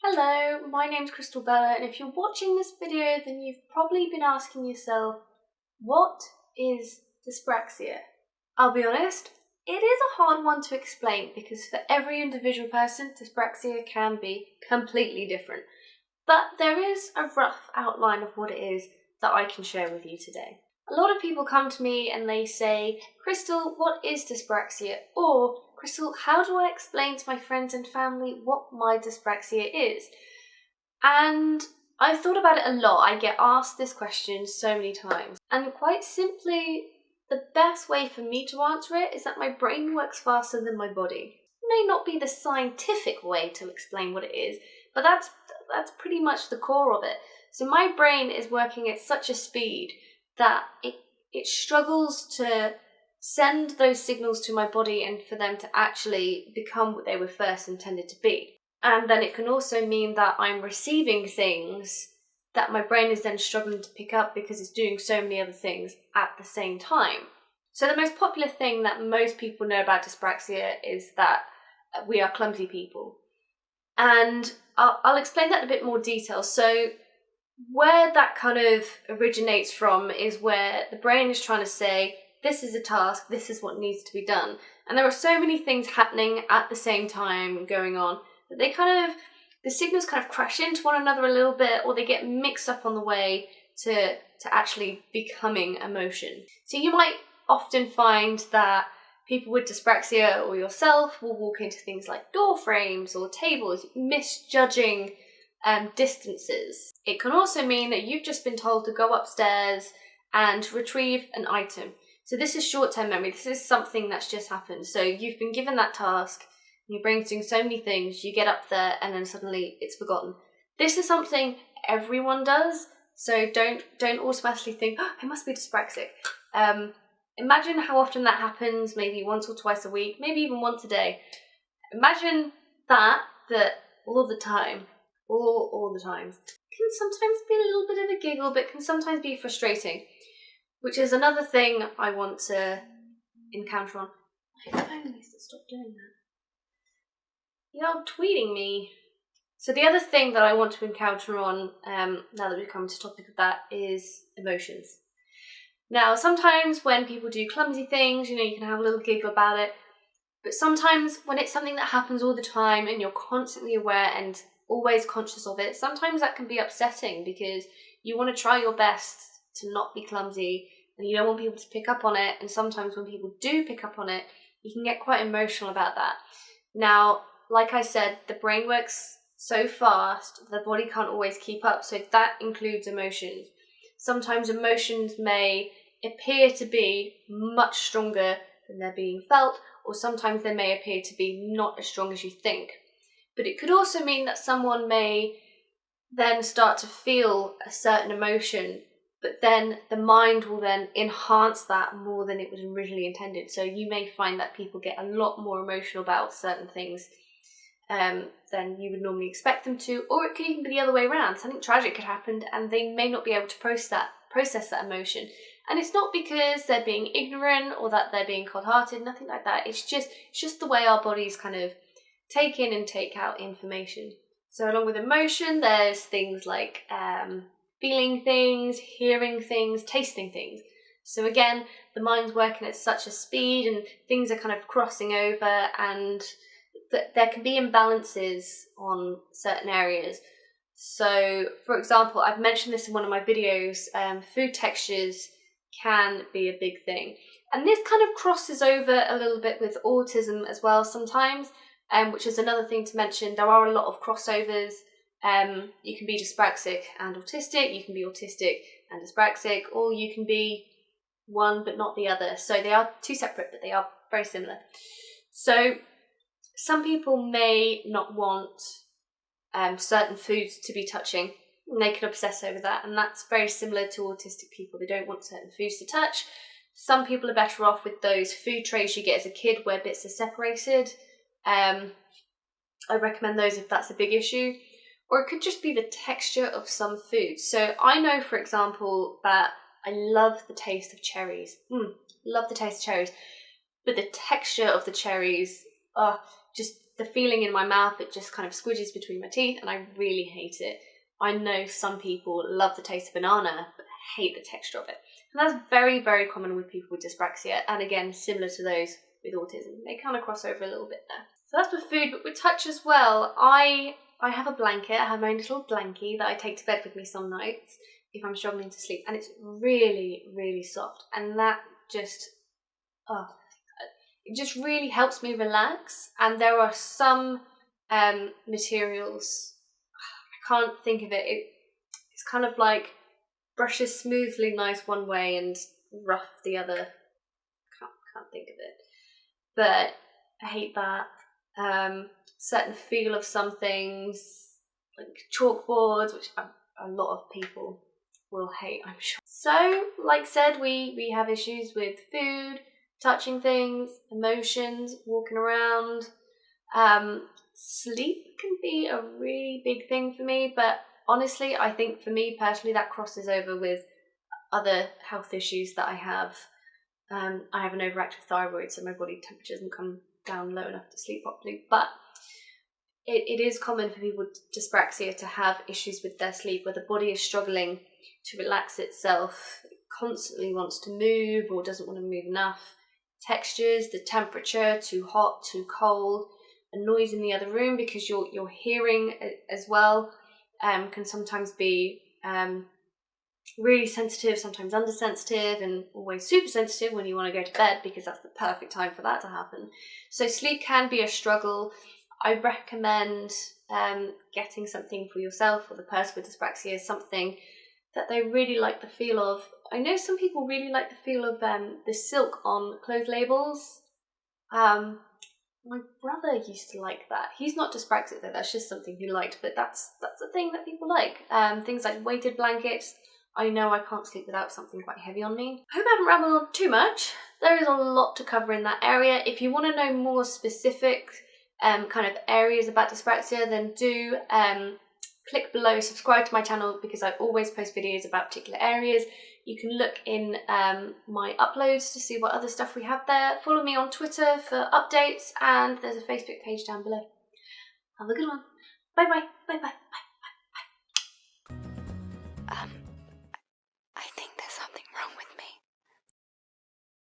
Hello, my name's Crystal Bella, and if you're watching this video, then you've probably been asking yourself, what is dyspraxia? I'll be honest, it is a hard one to explain because for every individual person, dyspraxia can be completely different. But there is a rough outline of what it is that I can share with you today. A lot of people come to me and they say, Crystal, what is dyspraxia? Or, Crystal, how do I explain to my friends and family what my dyspraxia is? And I've thought about it a lot. I get asked this question so many times. And quite simply, the best way for me to answer it is that my brain works faster than my body. It may not be the scientific way to explain what it is, but that's pretty much the core of it. So my brain is working at such a speed that it struggles to send those signals to my body and for them to actually become what they were first intended to be. And then it can also mean that I'm receiving things that my brain is then struggling to pick up because it's doing so many other things at the same time. So the most popular thing that most people know about dyspraxia is that we are clumsy people. And I'll explain that in a bit more detail. So where that kind of originates from is where the brain is trying to say, this is a task, this is what needs to be done. And there are so many things happening at the same time going on that the signals kind of crash into one another a little bit, or they get mixed up on the way to actually becoming emotion. So you might often find that people with dyspraxia or yourself will walk into things like door frames or tables, misjudging distances. It can also mean that you've just been told to go upstairs and retrieve an item. So this is short-term memory. This is something that's just happened. So you've been given that task, your brain's doing so many things, you get up there and then suddenly it's forgotten. This is something everyone does, so don't automatically think, oh, I must be dyspraxic. Imagine how often that happens, maybe once or twice a week, maybe even once a day. Imagine that all the time. All the time. Can sometimes be a little bit of a giggle, but can sometimes be frustrating, which is another thing I want to encounter on. My phone needs to stop doing that. You're tweeting me. So the other thing that I want to encounter on, now that we've come to the topic of that, is emotions. Now, sometimes when people do clumsy things, you can have a little giggle about it, but sometimes when it's something that happens all the time and you're constantly aware and always conscious of it, sometimes that can be upsetting because you want to try your best to not be clumsy and you don't want people to pick up on it, and sometimes when people do pick up on it, you can get quite emotional about that. Now, like I said, the brain works so fast, the body can't always keep up, so that includes emotions. Sometimes emotions may appear to be much stronger than they're being felt, or sometimes they may appear to be not as strong as you think. But it could also mean that someone may then start to feel a certain emotion, but then the mind will then enhance that more than it was originally intended. So you may find that people get a lot more emotional about certain things than you would normally expect them to, or it could even be the other way around. Something tragic could happen and they may not be able to process that emotion. And it's not because they're being ignorant or that they're being cold-hearted, nothing like that. It's just the way our bodies kind of take in and take out information. So along with emotion, there's things like feeling things, hearing things, tasting things. So again, the mind's working at such a speed and things are kind of crossing over, and there can be imbalances on certain areas. So, for example, I've mentioned this in one of my videos, food textures can be a big thing. And this kind of crosses over a little bit with autism as well sometimes, which is another thing to mention. There are a lot of crossovers. You can be dyspraxic and autistic, you can be autistic and dyspraxic, or you can be one but not the other. So they are two separate, but they are very similar. So some people may not want certain foods to be touching, and they could obsess over that, and that's very similar to autistic people. They don't want certain foods to touch. Some people are better off with those food trays you get as a kid where bits are separated. I recommend those if that's a big issue. Or it could just be the texture of some foods. So I know, for example, that I love the taste of cherries. Love the taste of cherries. But the texture of the cherries just the feeling in my mouth, it just kind of squidges between my teeth, and I really hate it. I know some people love the taste of banana, but hate the texture of it. And that's very, very common with people with dyspraxia, and again, similar to those with autism. They kind of cross over a little bit there. So that's with food, but with touch as well. I have a blanket, I have my own little blankie that I take to bed with me some nights if I'm struggling to sleep, and it's really, really soft, and that just, it just really helps me relax. And there are some materials, I can't think of it, it's kind of like brushes smoothly nice one way and rough the other. Can't think of it, but I hate that. Certain feel of some things, like chalkboards, which a lot of people will hate, I'm sure. So, like said, we have issues with food, touching things, emotions, walking around. Sleep can be a really big thing for me, but honestly, I think for me personally, that crosses over with other health issues that I have. I have an overactive thyroid, so my body temperature doesn't come down low enough to sleep properly, but it is common for people with dyspraxia to have issues with their sleep, where the body is struggling to relax itself, it constantly wants to move or doesn't want to move enough. Textures, the temperature, too hot, too cold, a noise in the other room because your hearing as well can sometimes be really sensitive, sometimes undersensitive, and always super sensitive when you want to go to bed, because that's the perfect time for that to happen. So sleep can be a struggle. I recommend getting something for yourself or the person with dyspraxia, something that they really like the feel of. I know some people really like the feel of the silk on clothes labels. My brother used to like that. He's not dyspraxic though, that's just something he liked, but that's a thing that people like. Things like weighted blankets. I know I can't sleep without something quite heavy on me. I hope I haven't rambled on too much. There is a lot to cover in that area. If you want to know more specific kind of areas about dyspraxia, then do click below, subscribe to my channel, because I always post videos about particular areas. You can look in my uploads to see what other stuff we have there. Follow me on Twitter for updates, and there's a Facebook page down below. Have a good one. Bye bye, bye bye, bye.